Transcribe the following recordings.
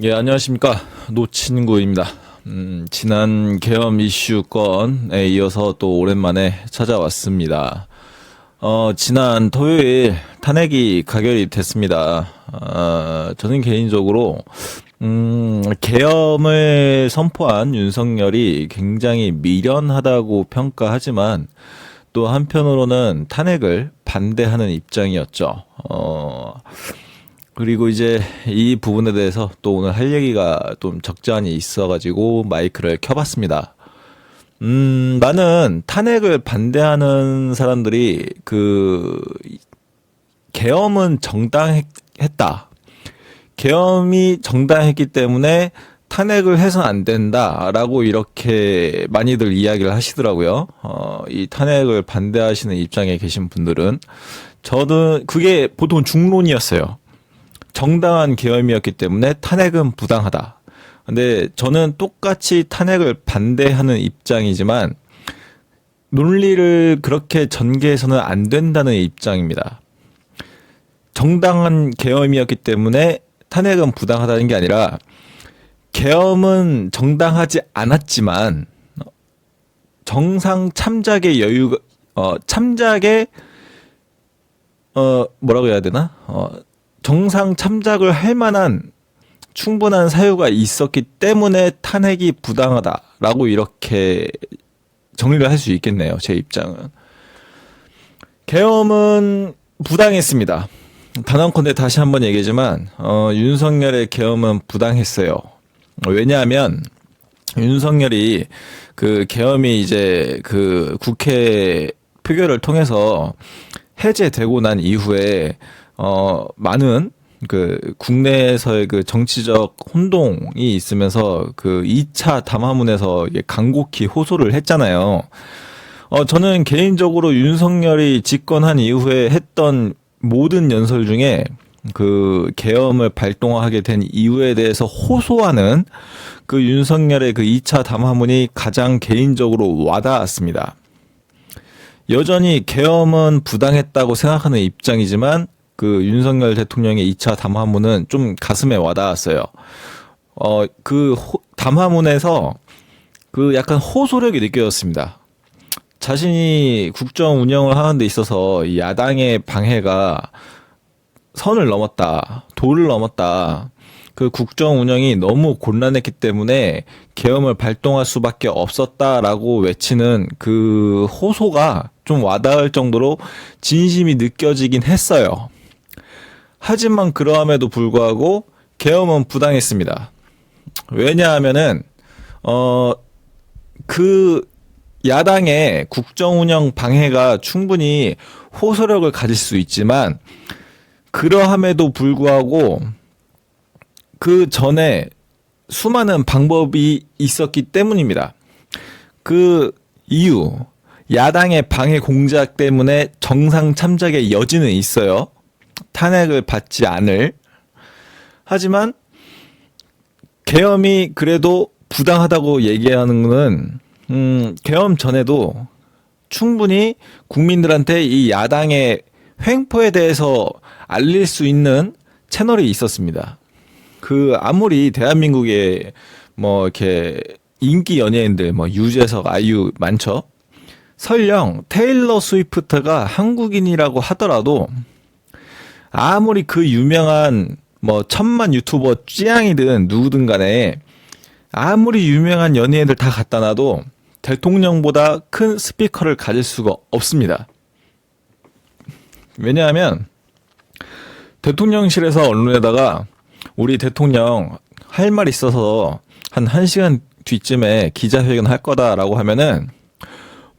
예, 안녕하십니까. 노친구입니다. 지난 계엄 이슈 건에 이어서 또 오랜만에 찾아왔습니다. 지난 토요일 탄핵이 가결이 됐습니다. 저는 개인적으로, 계엄을 선포한 윤석열이 굉장히 미련하다고 평가하지만 또 한편으로는 탄핵을 반대하는 입장이었죠. 그리고 이제 이 부분에 대해서 또 오늘 할 얘기가 좀 적잖이 있어가지고 마이크를 켜봤습니다. 나는 탄핵을 반대하는 사람들이 계엄은 정당했다. 계엄이 정당했기 때문에 탄핵을 해서는 안 된다라고 이렇게 많이들 이야기를 하시더라고요. 이 탄핵을 반대하시는 입장에 계신 분들은 저는 그게 보통 중론이었어요. 정당한 계엄이었기 때문에 탄핵은 부당하다. 근데 저는 똑같이 탄핵을 반대하는 입장이지만 논리를 그렇게 전개해서는 안 된다는 입장입니다. 정당한 계엄이었기 때문에 탄핵은 부당하다는 게 아니라 계엄은 정당하지 않았지만 정상 참작의 여유가 뭐라고 해야 되나? 정상 참작을 할 만한 충분한 사유가 있었기 때문에 탄핵이 부당하다라고 이렇게 정리를 할 수 있겠네요. 제 입장은. 계엄은 부당했습니다. 단언컨대 다시 한번 얘기하지만 윤석열의 계엄은 부당했어요. 왜냐하면 윤석열이 계엄이 이제 국회 표결을 통해서 해제되고 난 이후에 많은 국내에서의 정치적 혼동이 있으면서 2차 담화문에서 간곡히 호소를 했잖아요. 저는 개인적으로 윤석열이 집권한 이후에 했던 모든 연설 중에 계엄을 발동하게 된 이유에 대해서 호소하는 윤석열의 2차 담화문이 가장 개인적으로 와닿았습니다. 여전히 계엄은 부당했다고 생각하는 입장이지만 윤석열 대통령의 2차 담화문은 좀 가슴에 와닿았어요. 담화문에서 약간 호소력이 느껴졌습니다. 자신이 국정 운영을 하는 데 있어서 야당의 방해가 선을 넘었다, 도를 넘었다. 국정 운영이 너무 곤란했기 때문에 계엄을 발동할 수밖에 없었다라고 외치는 호소가 좀 와닿을 정도로 진심이 느껴지긴 했어요. 하지만 그러함에도 불구하고 계엄은 부당했습니다. 왜냐하면은 야당의 국정 운영 방해가 충분히 호소력을 가질 수 있지만 그러함에도 불구하고 그 전에 수많은 방법이 있었기 때문입니다. 이유, 야당의 방해 공작 때문에 정상 참작의 여지는 있어요. 탄핵을 받지 않을. 하지만 계엄이 그래도 부당하다고 얘기하는 것은 계엄 전에도 충분히 국민들한테 이 야당의 횡포에 대해서 알릴 수 있는 채널이 있었습니다. 아무리 대한민국에 이렇게 인기 연예인들 유재석, 아이유 많죠. 설령 테일러 스위프트가 한국인이라고 하더라도 아무리 유명한 1000만 유튜버 찌양이든 누구든 간에 아무리 유명한 연예인들 다 갖다 놔도 대통령보다 큰 스피커를 가질 수가 없습니다. 왜냐하면 대통령실에서 언론에다가 우리 대통령 할 말 있어서 한 1시간 뒤쯤에 기자회견 할 거다라고 하면은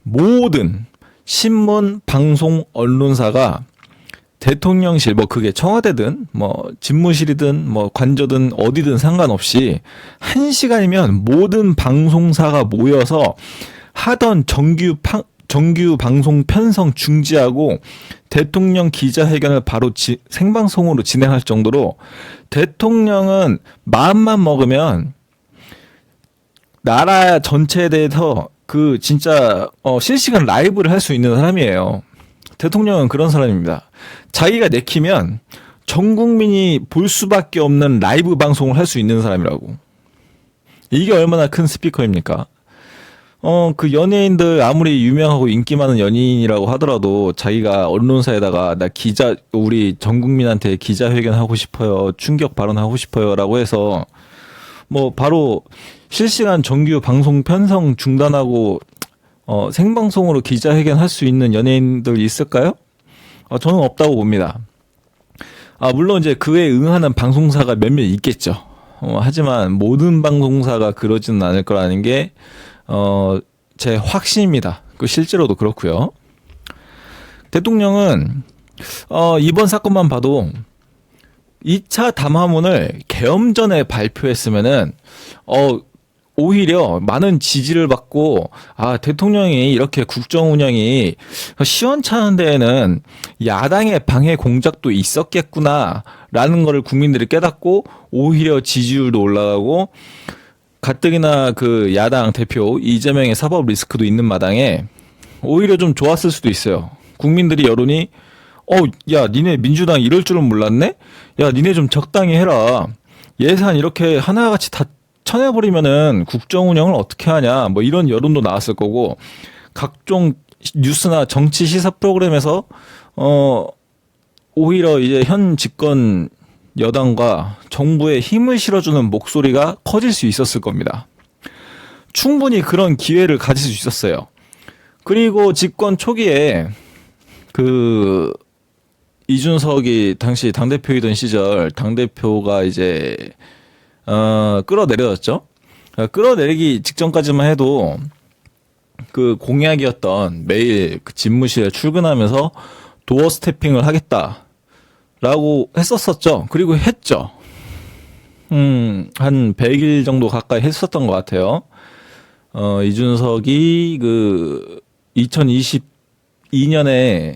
모든 신문, 방송, 언론사가 대통령실 그게 청와대든 집무실이든 관저든 어디든 상관없이 1시간이면 모든 방송사가 모여서 하던 정규 방송 편성 중지하고 대통령 기자회견을 바로 생방송으로 진행할 정도로 대통령은 마음만 먹으면 나라 전체에 대해서 진짜 실시간 라이브를 할 수 있는 사람이에요. 대통령은 그런 사람입니다. 자기가 내키면 전 국민이 볼 수밖에 없는 라이브 방송을 할 수 있는 사람이라고. 이게 얼마나 큰 스피커입니까? 그 연예인들 아무리 유명하고 인기 많은 연예인이라고 하더라도 자기가 언론사에다가 나 우리 전 국민한테 기자회견 하고 싶어요. 충격 발언하고 싶어요. 라고 해서 뭐 바로 실시간 정규 방송 편성 중단하고 생방송으로 기자회견 할 수 있는 연예인들 있을까요? 저는 없다고 봅니다. 물론 이제 그에 응하는 방송사가 몇몇 있겠죠. 하지만 모든 방송사가 그러지는 않을 거라는 게 제 확신입니다. 실제로도 그렇고요. 대통령은 이번 사건만 봐도 2차 담화문을 개엄 전에 발표했으면은 오히려 많은 지지를 받고 대통령이 이렇게 국정 운영이 시원찮은 데에는 야당의 방해 공작도 있었겠구나라는 거를 국민들이 깨닫고 오히려 지지율도 올라가고 가뜩이나 그 야당 대표 이재명의 사법 리스크도 있는 마당에 오히려 좀 좋았을 수도 있어요. 국민들이 여론이 야 니네 민주당 이럴 줄은 몰랐네? 야 니네 좀 적당히 해라. 예산 이렇게 하나같이 다 쳐내버리면은 국정 운영을 어떻게 하냐 뭐 이런 여론도 나왔을 거고 각종 뉴스나 정치 시사 프로그램에서 오히려 이제 현 집권 여당과 정부에 힘을 실어주는 목소리가 커질 수 있었을 겁니다. 충분히 그런 기회를 가질 수 있었어요. 그리고 집권 초기에 그 이준석이 당시 당대표이던 시절 당대표가 이제 끌어내려졌죠. 끌어내리기 직전까지만 해도 그 공약이었던 매일 그 집무실에 출근하면서 도어 스태핑을 하겠다라고 했었었죠. 그리고 했죠. 한 100일 정도 가까이 했었던 것 같아요. 이준석이 그 2022년에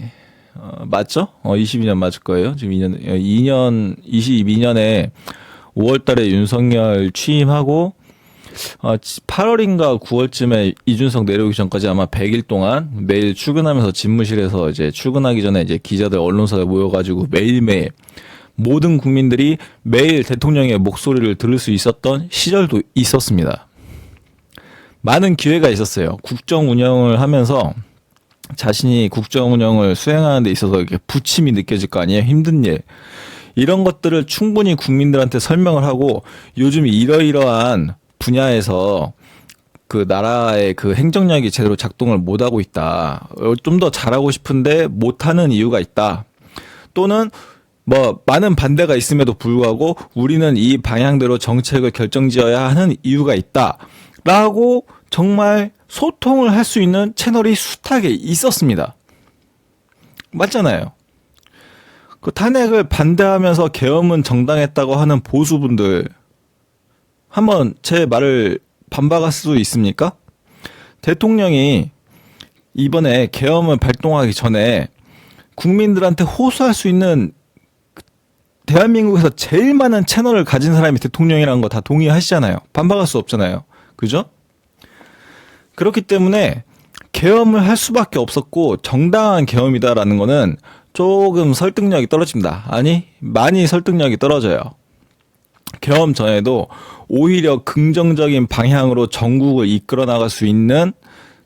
맞죠? 22년 맞을 거예요. 지금 22년에 5월 달에 윤석열 취임하고 8월인가 9월쯤에 이준석 내려오기 전까지 아마 100일 동안 매일 출근하면서 집무실에서 이제 출근하기 전에 이제 기자들 언론사에 모여가지고 매일매일 모든 국민들이 매일 대통령의 목소리를 들을 수 있었던 시절도 있었습니다. 많은 기회가 있었어요. 국정 운영을 하면서 자신이 국정 운영을 수행하는 데 있어서 이렇게 부침이 느껴질 거 아니에요. 힘든 일. 이런 것들을 충분히 국민들한테 설명을 하고 요즘 이러이러한 분야에서 그 나라의 그 행정력이 제대로 작동을 못하고 있다. 좀 더 잘하고 싶은데 못하는 이유가 있다. 또는 뭐 많은 반대가 있음에도 불구하고 우리는 이 방향대로 정책을 결정지어야 하는 이유가 있다. 라고 정말 소통을 할 수 있는 채널이 숱하게 있었습니다. 맞잖아요. 그 탄핵을 반대하면서 계엄은 정당했다고 하는 보수분들 한번 제 말을 반박할 수 있습니까? 대통령이 이번에 계엄을 발동하기 전에 국민들한테 호소할 수 있는 대한민국에서 제일 많은 채널을 가진 사람이 대통령이라는 거 다 동의하시잖아요. 반박할 수 없잖아요. 그죠? 그렇기 때문에 계엄을 할 수밖에 없었고 정당한 계엄이다라는 거는 조금 설득력이 떨어집니다. 아니, 많이 설득력이 떨어져요. 계엄 전에도 오히려 긍정적인 방향으로 전국을 이끌어 나갈 수 있는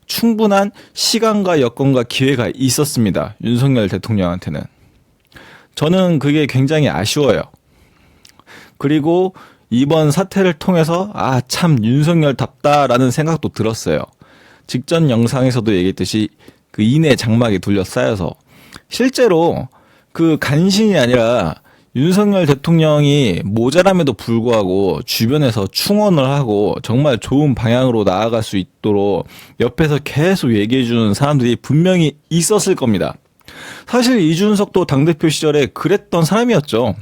충분한 시간과 여건과 기회가 있었습니다. 윤석열 대통령한테는. 저는 그게 굉장히 아쉬워요. 그리고 이번 사태를 통해서 참 윤석열답다라는 생각도 들었어요. 직전 영상에서도 얘기했듯이 그 인해 장막이 둘러싸여서 실제로 그 간신이 아니라 윤석열 대통령이 모자람에도 불구하고 주변에서 충원을 하고 정말 좋은 방향으로 나아갈 수 있도록 옆에서 계속 얘기해 주는 사람들이 분명히 있었을 겁니다. 사실 이준석도 당대표 시절에 그랬던 사람이었죠.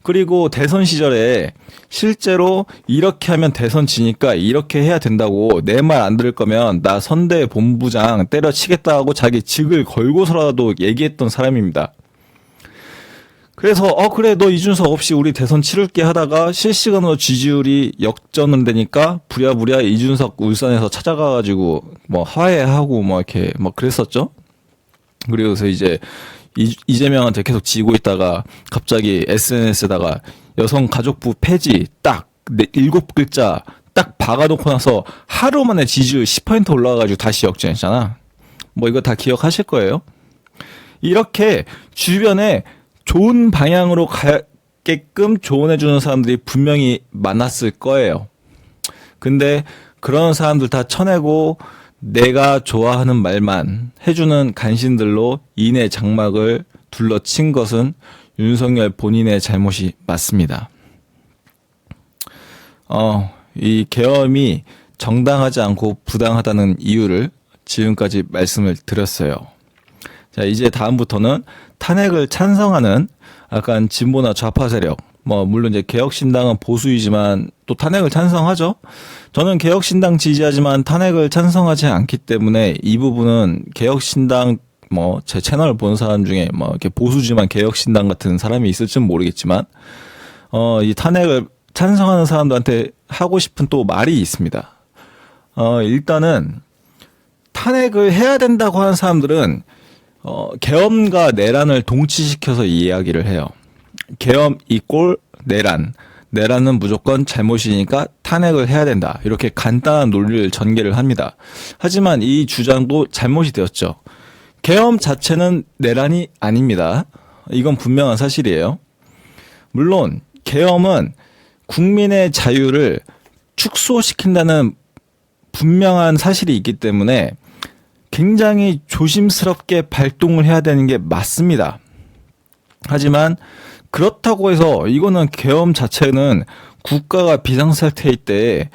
그리고 대선 시절에 실제로 이렇게 하면 대선 지니까 이렇게 해야 된다고 내 말 안 들을 거면 나 선대 본부장 때려치겠다고 자기 직을 걸고서라도 얘기했던 사람입니다. 그래서 그래 너 이준석 없이 우리 대선 치를게 하다가 실시간으로 지지율이 역전은 되니까 부랴부랴 이준석 울산에서 찾아가가지고 뭐 화해하고 뭐 이렇게 뭐 그랬었죠. 그래서 이제 이재명한테 계속 지고 있다가 갑자기 SNS에다가 여성가족부 폐지 딱 7글자 딱 박아놓고 나서 하루 만에 지지율 10% 올라가가지고 다시 역전했잖아. 뭐 이거 다 기억하실 거예요. 이렇게 주변에 좋은 방향으로 가게끔 조언해주는 사람들이 분명히 많았을 거예요. 근데 그런 사람들 다 쳐내고 내가 좋아하는 말만 해주는 간신들로 인해 장막을 둘러친 것은 윤석열 본인의 잘못이 맞습니다. 이 계엄이 정당하지 않고 부당하다는 이유를 지금까지 말씀을 드렸어요. 자, 이제 다음부터는 탄핵을 찬성하는 약간 진보나 좌파 세력, 물론 이제 개혁신당은 보수이지만 또 탄핵을 찬성하죠. 저는 개혁신당 지지하지만 탄핵을 찬성하지 않기 때문에 이 부분은 개혁신당 제 채널을 본 사람 중에 이렇게 보수지만 개혁신당 같은 사람이 있을지는 모르겠지만 이 탄핵을 찬성하는 사람들한테 하고 싶은 또 말이 있습니다. 일단은 탄핵을 해야 된다고 하는 사람들은 계엄과 내란을 동치시켜서 이야기를 해요. 계엄 이꼴 내란. 내란은 무조건 잘못이니까 탄핵을 해야 된다. 이렇게 간단한 논리를 전개를 합니다. 하지만 이 주장도 잘못이 되었죠. 계엄 자체는 내란이 아닙니다. 이건 분명한 사실이에요. 물론 계엄은 국민의 자유를 축소시킨다는 분명한 사실이 있기 때문에 굉장히 조심스럽게 발동을 해야 되는 게 맞습니다. 하지만 그렇다고 해서 이거는 계엄 자체는 국가가 비상사태일 때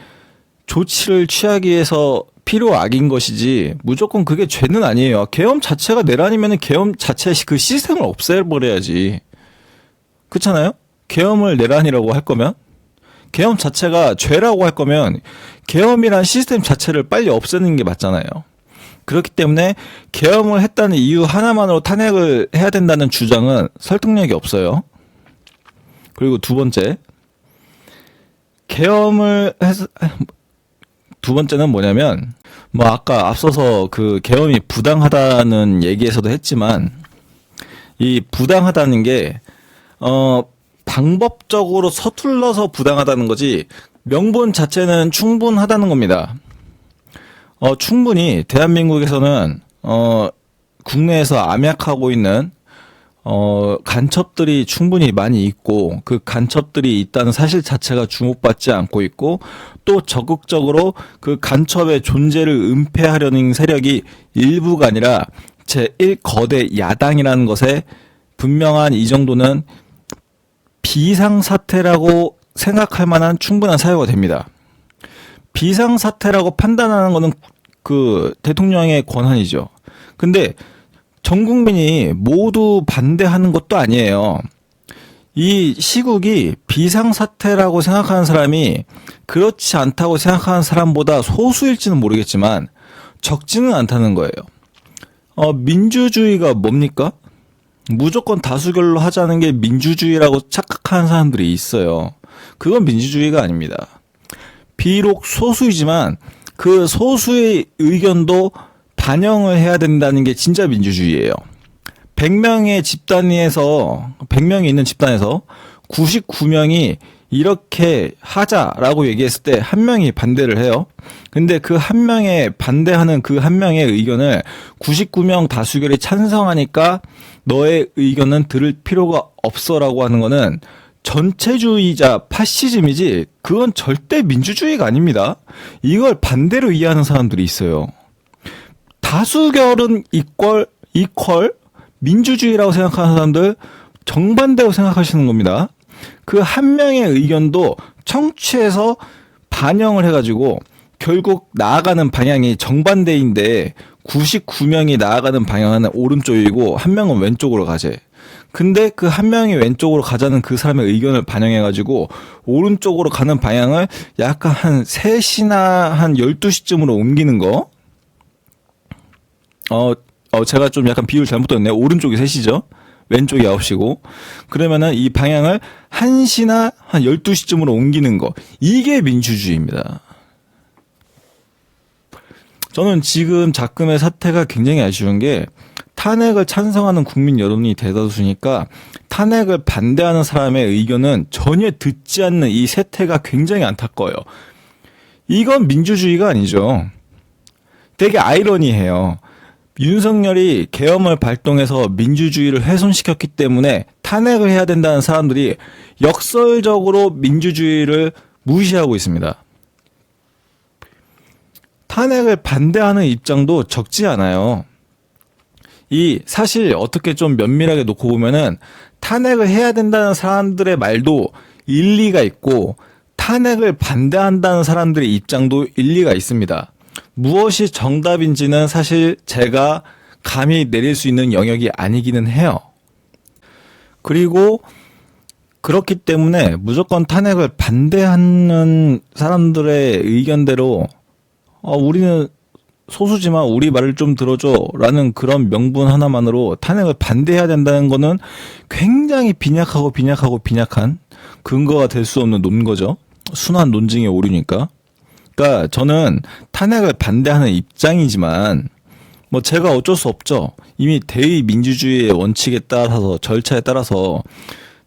조치를 취하기 위해서 필요악인 것이지 무조건 그게 죄는 아니에요. 계엄 자체가 내란이면 계엄 자체 그 시스템을 없애버려야지. 그렇잖아요? 계엄을 내란이라고 할 거면 계엄 자체가 죄라고 할 거면 계엄이란 시스템 자체를 빨리 없애는 게 맞잖아요. 그렇기 때문에 계엄을 했다는 이유 하나만으로 탄핵을 해야 된다는 주장은 설득력이 없어요. 그리고 두 번째, 두 번째는 뭐냐면, 아까 앞서서 그 계엄이 부당하다는 얘기에서도 했지만, 이 부당하다는 게, 방법적으로 서툴러서 부당하다는 거지, 명분 자체는 충분하다는 겁니다. 충분히 대한민국에서는 국내에서 암약하고 있는 간첩들이 충분히 많이 있고 그 간첩들이 있다는 사실 자체가 주목받지 않고 있고 또 적극적으로 그 간첩의 존재를 은폐하려는 세력이 일부가 아니라 제1 거대 야당이라는 것에 분명한 이 정도는 비상사태라고 생각할 만한 충분한 사유가 됩니다. 비상사태라고 판단하는 것은 그 대통령의 권한이죠. 근데 전 국민이 모두 반대하는 것도 아니에요. 이 시국이 비상사태라고 생각하는 사람이 그렇지 않다고 생각하는 사람보다 소수일지는 모르겠지만 적지는 않다는 거예요. 민주주의가 뭡니까? 무조건 다수결로 하자는 게 민주주의라고 착각하는 사람들이 있어요. 그건 민주주의가 아닙니다. 비록 소수이지만 그 소수의 의견도 반영을 해야 된다는 게 진짜 민주주의예요. 100명의 집단에서 100명이 있는 집단에서 99명이 이렇게 하자라고 얘기했을 때 한 명이 반대를 해요. 근데 그 한 명의 반대하는 그 한 명의 의견을 99명 다수결이 찬성하니까 너의 의견은 들을 필요가 없어라고 하는 거는 전체주의자 파시즘이지 그건 절대 민주주의가 아닙니다. 이걸 반대로 이해하는 사람들이 있어요. 다수결은 이퀄 민주주의라고 생각하는 사람들 정반대로 생각하시는 겁니다. 그 한 명의 의견도 청취해서 반영을 해가지고 결국 나아가는 방향이 정반대인데 99명이 나아가는 방향은 오른쪽이고 한 명은 왼쪽으로 가재. 근데 그 한 명이 왼쪽으로 가자는 그 사람의 의견을 반영해가지고 오른쪽으로 가는 방향을 약간 한 3시나 한 12시쯤으로 옮기는 거. 제가 좀 약간 비율 잘못했네요. 오른쪽이 3시죠. 왼쪽이 9시고. 그러면은 이 방향을 1시나 한 12시쯤으로 옮기는 거. 이게 민주주의입니다. 저는 지금 작금의 사태가 굉장히 아쉬운 게 탄핵을 찬성하는 국민 여론이 대다수니까 탄핵을 반대하는 사람의 의견은 전혀 듣지 않는 이 세태가 굉장히 안타까워요. 이건 민주주의가 아니죠. 되게 아이러니해요. 윤석열이 계엄을 발동해서 민주주의를 훼손시켰기 때문에 탄핵을 해야 된다는 사람들이 역설적으로 민주주의를 무시하고 있습니다. 탄핵을 반대하는 입장도 적지 않아요. 이 사실 어떻게 좀 면밀하게 놓고 보면은 탄핵을 해야 된다는 사람들의 말도 일리가 있고 탄핵을 반대한다는 사람들의 입장도 일리가 있습니다. 무엇이 정답인지는 사실 제가 감히 내릴 수 있는 영역이 아니기는 해요. 그리고 그렇기 때문에 무조건 탄핵을 반대하는 사람들의 의견대로 우리는 소수지만 우리 말을 좀 들어줘 라는 그런 명분 하나만으로 탄핵을 반대해야 된다는 거는 굉장히 빈약한 근거가 될 수 없는 논거죠. 순한 논증의 오류니까. 그러니까 저는 탄핵을 반대하는 입장이지만 뭐 제가 어쩔 수 없죠. 이미 대의 민주주의의 원칙에 따라서 절차에 따라서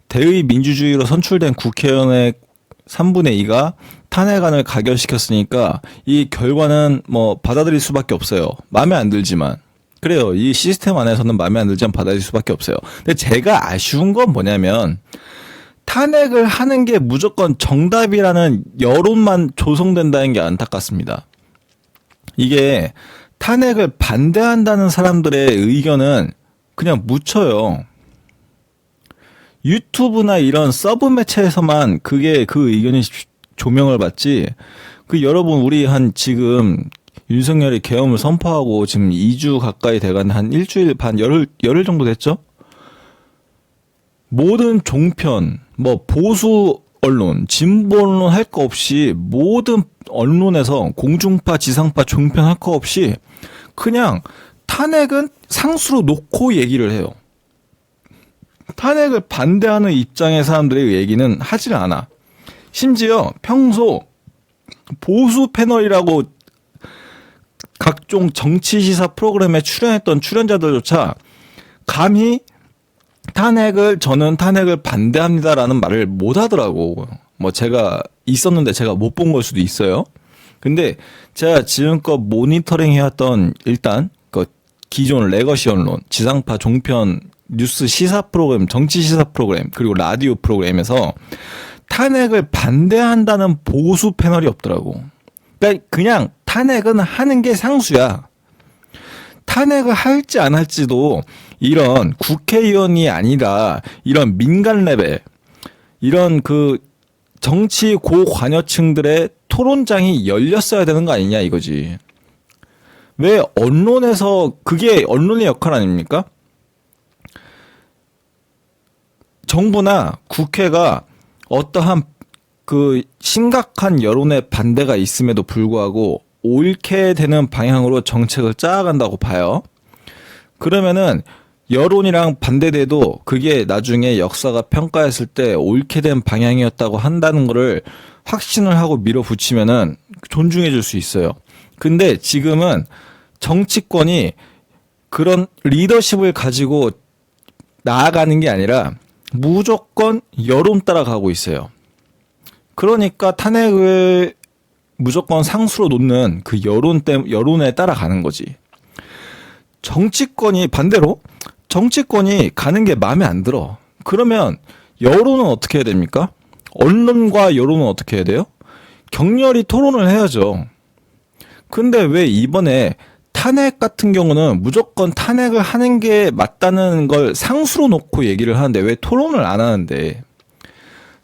대의 민주주의로 선출된 국회의원의 3분의 2가 탄핵안을 가결시켰으니까 이 결과는 뭐 받아들일 수밖에 없어요. 마음에 안 들지만. 그래요. 이 시스템 안에서는 마음에 안 들지만 받아들일 수밖에 없어요. 근데 제가 아쉬운 건 뭐냐면 탄핵을 하는 게 무조건 정답이라는 여론만 조성된다는 게 안타깝습니다. 이게 탄핵을 반대한다는 사람들의 의견은 그냥 묻혀요. 유튜브나 이런 서브 매체에서만 그게 그 의견이 조명을 받지. 여러분 우리 한 지금 윤석열이 계엄을 선포하고 지금 2주 가까이 돼가는 한 일주일 반 열흘 정도 됐죠? 모든 종편, 뭐 보수 언론, 진보 언론 할 거 없이 모든 언론에서 공중파, 지상파, 종편 할 거 없이 그냥 탄핵은 상수로 놓고 얘기를 해요. 탄핵을 반대하는 입장의 사람들의 얘기는 하질 않아. 심지어 평소 보수 패널이라고 각종 정치 시사 프로그램에 출연했던 출연자들조차 감히 저는 탄핵을 반대합니다라는 말을 못 하더라고. 뭐 제가 있었는데 제가 못 본 걸 수도 있어요. 근데 제가 지금껏 모니터링 해왔던 일단 그 기존 레거시 언론, 지상파, 종편, 뉴스 시사 프로그램, 정치 시사 프로그램, 그리고 라디오 프로그램에서 탄핵을 반대한다는 보수 패널이 없더라고. 그러니까 그냥 탄핵은 하는 게 상수야. 탄핵을 할지 안 할지도 이런 국회의원이 아니라 이런 민간 레벨, 이런 그 정치 고관여층들의 토론장이 열렸어야 되는 거 아니냐 이거지. 왜 언론에서 그게 언론의 역할 아닙니까? 정부나 국회가 어떠한 그 심각한 여론의 반대가 있음에도 불구하고 옳게 되는 방향으로 정책을 짜간다고 봐요. 그러면은 여론이랑 반대돼도 그게 나중에 역사가 평가했을 때 옳게 된 방향이었다고 한다는 거를 확신을 하고 밀어붙이면은 존중해 줄 수 있어요. 근데 지금은 정치권이 그런 리더십을 가지고 나아가는 게 아니라 무조건 여론 따라가고 있어요. 그러니까 탄핵을 무조건 상수로 놓는 그 여론에 따라가는 거지. 반대로 정치권이 가는 게 마음에 안 들어. 그러면 여론은 어떻게 해야 됩니까? 언론과 여론은 어떻게 해야 돼요? 격렬히 토론을 해야죠. 근데 왜 이번에 탄핵 같은 경우는 무조건 탄핵을 하는 게 맞다는 걸 상수로 놓고 얘기를 하는데 왜 토론을 안 하는데?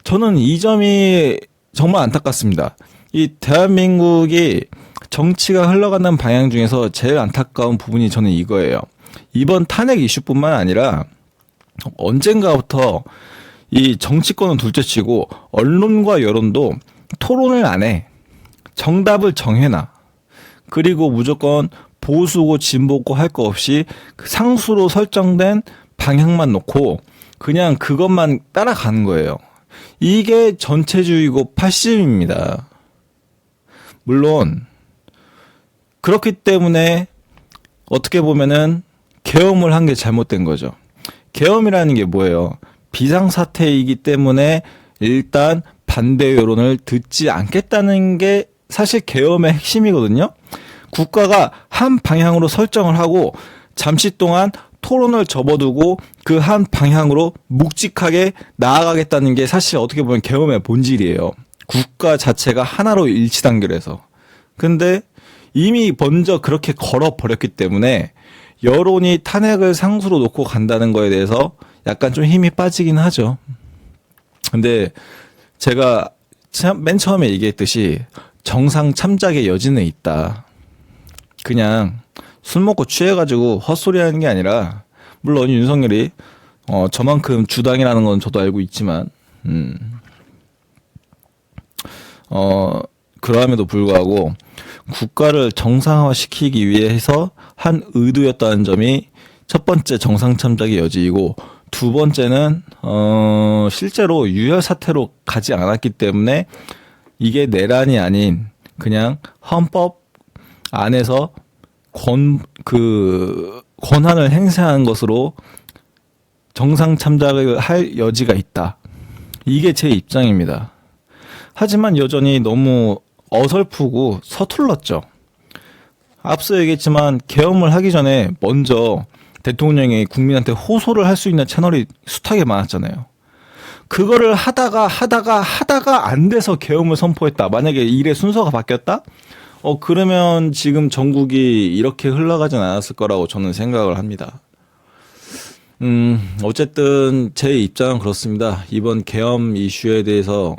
저는 이 점이 정말 안타깝습니다. 이 대한민국이 정치가 흘러가는 방향 중에서 제일 안타까운 부분이 저는 이거예요. 이번 탄핵 이슈뿐만 아니라 언젠가부터 이 정치권은 둘째치고 언론과 여론도 토론을 안 해. 정답을 정해놔. 그리고 무조건 보수고 진보고 할 거 없이 상수로 설정된 방향만 놓고 그냥 그것만 따라가는 거예요. 이게 전체주의고 파시즘입니다. 물론 그렇기 때문에 어떻게 보면은 계엄을 한 게 잘못된 거죠. 계엄이라는 게 뭐예요? 비상사태이기 때문에 일단 반대 여론을 듣지 않겠다는 게 사실 계엄의 핵심이거든요. 국가가 한 방향으로 설정을 하고 잠시 동안 토론을 접어두고 그 한 방향으로 묵직하게 나아가겠다는 게 사실 어떻게 보면 계엄의 본질이에요. 국가 자체가 하나로 일치단결해서. 근데 이미 먼저 그렇게 걸어버렸기 때문에 여론이 탄핵을 상수로 놓고 간다는 거에 대해서 약간 좀 힘이 빠지긴 하죠. 근데 제가 맨 처음에 얘기했듯이 정상 참작의 여지는 있다. 그냥 술 먹고 취해가지고 헛소리 하는 게 아니라, 물론 윤석열이 저만큼 주당이라는 건 저도 알고 있지만 그러함에도 불구하고 국가를 정상화시키기 위해서 한 의도였다는 점이 첫 번째 정상 참작의 여지이고, 두 번째는 실제로 유혈 사태로 가지 않았기 때문에 이게 내란이 아닌 그냥 헌법 안에서 권한을 행사한 것으로 정상 참작을 할 여지가 있다. 이게 제 입장입니다. 하지만 여전히 너무 어설프고 서툴렀죠. 앞서 얘기했지만 계엄을 하기 전에 먼저 대통령이 국민한테 호소를 할 수 있는 채널이 숱하게 많았잖아요. 그거를 하다가 안 돼서 계엄을 선포했다. 만약에 일의 순서가 바뀌었다? 그러면 지금 전국이 이렇게 흘러가진 않았을 거라고 저는 생각을 합니다. 어쨌든 제 입장은 그렇습니다. 이번 계엄 이슈에 대해서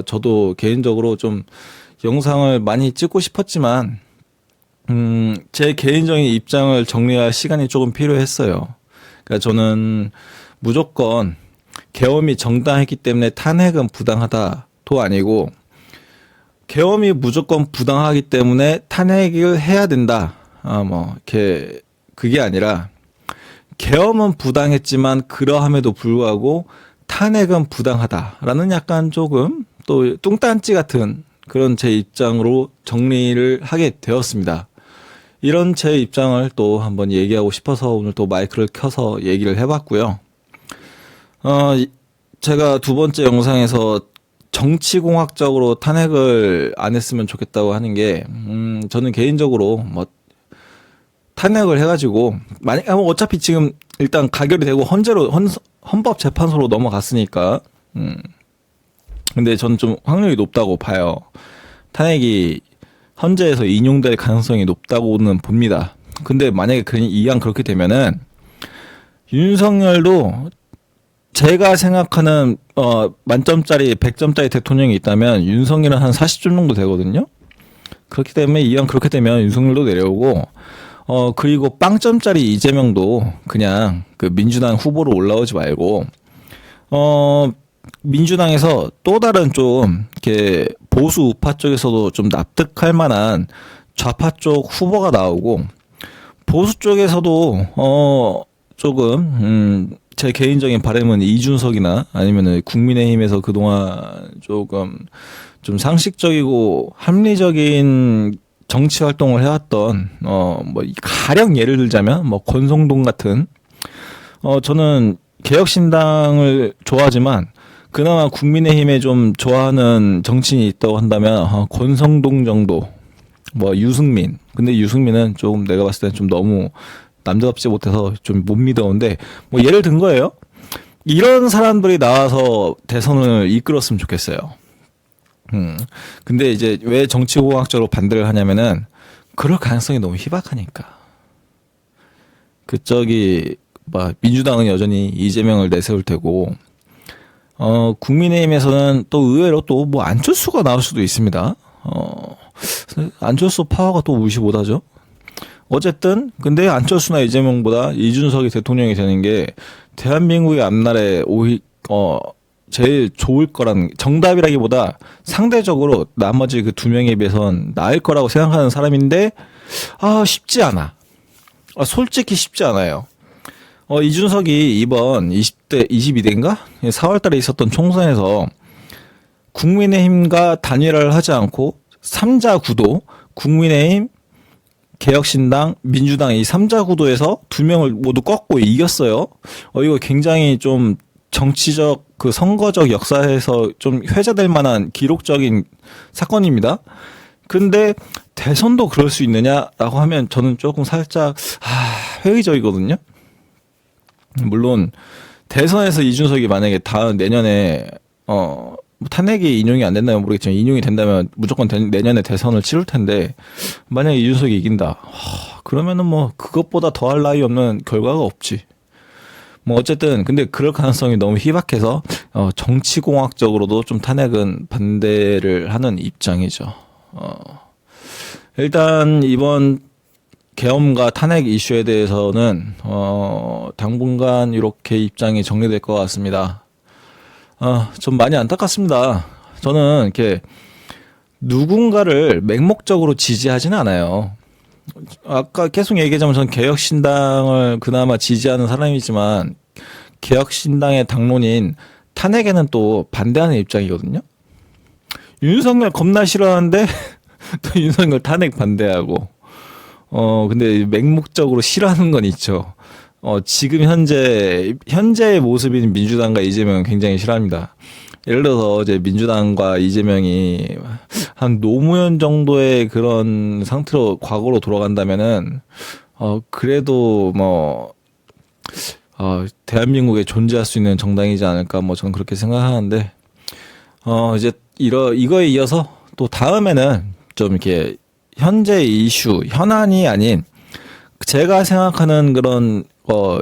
저도 개인적으로 좀 영상을 많이 찍고 싶었지만 제 개인적인 입장을 정리할 시간이 조금 필요했어요. 그러니까 저는 무조건 계엄이 정당했기 때문에 탄핵은 부당하다도 아니고, 계엄이 무조건 부당하기 때문에 탄핵을 해야 된다. 그게 아니라, 계엄은 부당했지만 그러함에도 불구하고 탄핵은 부당하다라는 약간 조금 또 뚱딴지 같은 그런 제 입장으로 정리를 하게 되었습니다. 이런 제 입장을 또 한번 얘기하고 싶어서 오늘 또 마이크를 켜서 얘기를 해봤고요. 제가 두 번째 영상에서 정치공학적으로 탄핵을 안 했으면 좋겠다고 하는 게, 저는 개인적으로 탄핵을 해가지고, 어차피 지금 일단 가결이 되고 헌법재판소로 넘어갔으니까, 근데 저는 좀 확률이 높다고 봐요. 탄핵이 헌재에서 인용될 가능성이 높다고는 봅니다. 근데 만약에 이왕 그렇게 되면은, 윤석열도 제가 생각하는 만점짜리 100점짜리 대통령이 있다면 윤석열은 한 40점 정도 되거든요. 그렇기 때문에 이왕 그렇게 되면 윤석열도 내려오고, 그리고 빵점짜리 이재명도 그냥 그 민주당 후보로 올라오지 말고, 민주당에서 또 다른 좀 이렇게 보수 우파 쪽에서도 좀 납득할 만한 좌파 쪽 후보가 나오고, 보수 쪽에서도 조금 제 개인적인 바람은 이준석이나 아니면은 국민의힘에서 그동안 조금 좀 상식적이고 합리적인 정치 활동을 해왔던 가령 예를 들자면 권성동 같은, 저는 개혁신당을 좋아하지만 그나마 국민의힘에 좀 좋아하는 정치인이 있다고 한다면 권성동 정도, 유승민. 근데 유승민은 조금 내가 봤을 땐 좀 너무 남자답지 못해서 좀 못 믿어오는데, 예를 든 거예요. 이런 사람들이 나와서 대선을 이끌었으면 좋겠어요. 근데 이제 왜 정치공학적으로 반대를 하냐면은 그럴 가능성이 너무 희박하니까. 민주당은 여전히 이재명을 내세울 테고, 국민의힘에서는 또 의외로 또 안철수가 나올 수도 있습니다. 안철수 파워가 또 무시 못하죠. 어쨌든 근데 안철수나 이재명보다 이준석이 대통령이 되는 게 대한민국의 앞날에 제일 좋을 거라는, 정답이라기보다 상대적으로 나머지 그 두 명에 비해선 나을 거라고 생각하는 사람인데, 쉽지 않아. 솔직히 쉽지 않아요. 이준석이 이번 22대인가? 4월 달에 있었던 총선에서 국민의힘과 단일화를 하지 않고 3자 구도, 국민의힘, 개혁신당, 민주당 이 삼자 구도에서 두 명을 모두 꺾고 이겼어요. 이거 굉장히 좀 정치적 그 선거적 역사에서 좀 회자될 만한 기록적인 사건입니다. 근데 대선도 그럴 수 있느냐라고 하면 저는 조금 살짝 회의적이거든요. 물론 대선에서 이준석이 만약에 다음 내년에 탄핵이 인용이 안 된다면 모르겠지만 인용이 된다면 무조건 내년에 대선을 치를 텐데 만약에 이준석이 이긴다. 그러면은 뭐 그것보다 더할 나위 없는 결과가 없지. 뭐 어쨌든 근데 그럴 가능성이 너무 희박해서 정치공학적으로도 좀 탄핵은 반대를 하는 입장이죠. 일단 이번 계엄과 탄핵 이슈에 대해서는 당분간 이렇게 입장이 정리될 것 같습니다. 좀 많이 안타깝습니다. 저는 이렇게 누군가를 맹목적으로 지지하지는 않아요. 아까 계속 얘기하자면 전 개혁신당을 그나마 지지하는 사람이지만 개혁신당의 당론인 탄핵에는 또 반대하는 입장이거든요. 윤석열 겁나 싫어하는데 또 윤석열 탄핵 반대하고 근데 맹목적으로 싫어하는 건 있죠. 지금 현재의 모습인 민주당과 이재명은 굉장히 싫어합니다. 예를 들어서 이제 민주당과 이재명이 한 노무현 정도의 그런 상태로 과거로 돌아간다면은 그래도 뭐 대한민국에 존재할 수 있는 정당이지 않을까 뭐 저는 그렇게 생각하는데 이제 이거에 이어서 또 다음에는 좀 이렇게 현재 이슈 현안이 아닌 제가 생각하는 그런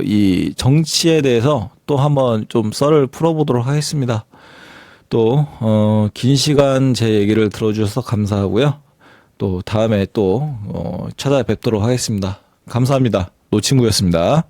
이 정치에 대해서 또 한번 좀 썰을 풀어보도록 하겠습니다. 또 긴 시간 제 얘기를 들어주셔서 감사하고요. 또 다음에 또 찾아뵙도록 하겠습니다. 감사합니다. 노친구였습니다.